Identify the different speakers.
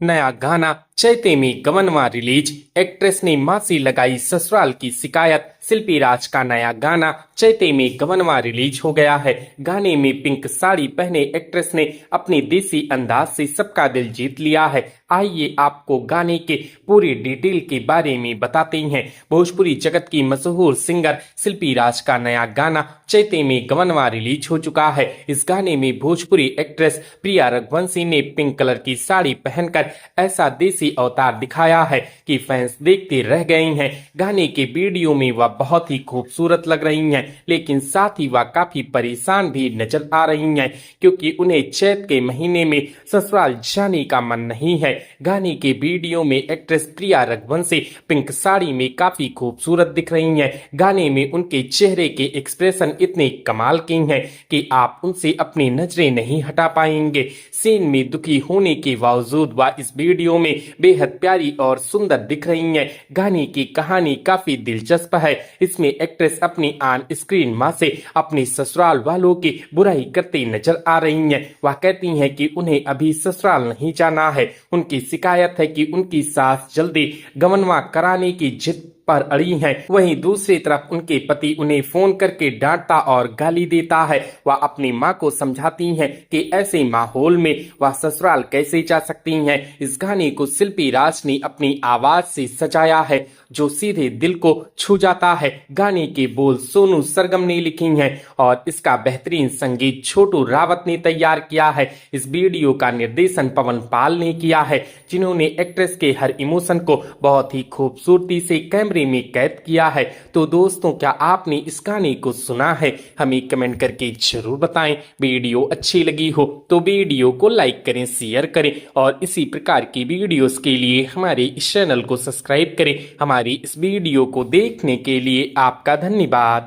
Speaker 1: नया गाना चैते में गवनवा रिलीज। एक्ट्रेस ने मां से लगाई ससुराल की शिकायत। शिल्पी राज का नया गाना चैते में गवनवा रिलीज हो गया है। गाने में पिंक साड़ी पहने एक्ट्रेस ने अपने देसी अंदाज से सबका दिल जीत लिया है। आइए आपको गाने के पूरी डिटेल के बारे में बताते हैं। भोजपुरी जगत की मशहूर सिंगर शिल्पी राज का नया गाना चैते में गवनवा रिलीज हो चुका है। इस गाने में भोजपुरी एक्ट्रेस प्रिया रघुवंशी ने पिंक कलर की साड़ी पहनकर ऐसा देसी अवतार दिखाया है कि फैंस देखते रह गए हैं। गाने के वीडियो में वह बहुत ही खूबसूरत लग रही हैं, लेकिन साथ ही वह काफी परेशान भी नजर आ रही हैं, क्योंकि उन्हें चैत के महीने में ससुराल जाने का मन नहीं है। गाने के वीडियो में एक्ट्रेस प्रिया रघुवंशी पिंक साड़ी में काफी खूबसूरत दिख रही हैं। गाने में उनके चेहरे के एक्सप्रेशन इतने कमाल के हैं कि आप उनसे अपनी नजरें नहीं हटा पाएंगे। सीन में दुखी होने के बावजूद वह इस वीडियो में बेहद प्यारी और सुंदर दिख रही हैं। गाने की कहानी काफी दिलचस्प है। इसमें एक्ट्रेस अपनी ऑन स्क्रीन मां से अपने ससुराल वालों की बुराई करती नजर आ रही हैं। वह कहती हैं कि उन्हें अभी ससुराल नहीं जाना है। उनकी शिकायत है कि उनकी सास जल्दी गवनवा कराने की जिद पर अड़ी हैं। वहीं दूसरी तरफ उनके पति उन्हें फोन करके डांटता और गाली देता है। वह अपनी मां को समझाती हैं कि ऐसे माहौल में वह ससुराल कैसे जा सकती हैं। इस गाने को शिल्पी राज ने अपनी आवाज से सजाया है, जो सीधे दिल को छू जाता है। गाने के बोल सोनू सरगम ने लिखी हैं और इसका बेहतरीन संगीत छोटू रावत ने तैयार किया है। इस वीडियो का निर्देशन पवन पाल ने किया है, जिन्होंने एक्ट्रेस के हर इमोशन को बहुत ही खूबसूरती से कैमरे में कैद किया है। तो दोस्तों, क्या आपने इस गाने को सुना है? हमें कमेंट करके जरूर बताएं। वीडियो अच्छी लगी हो तो वीडियो को लाइक करें, शेयर करें और इसी प्रकार की वीडियोस के लिए हमारे इस चैनल को सब्सक्राइब करें। हमारी इस वीडियो को देखने के लिए आपका धन्यवाद।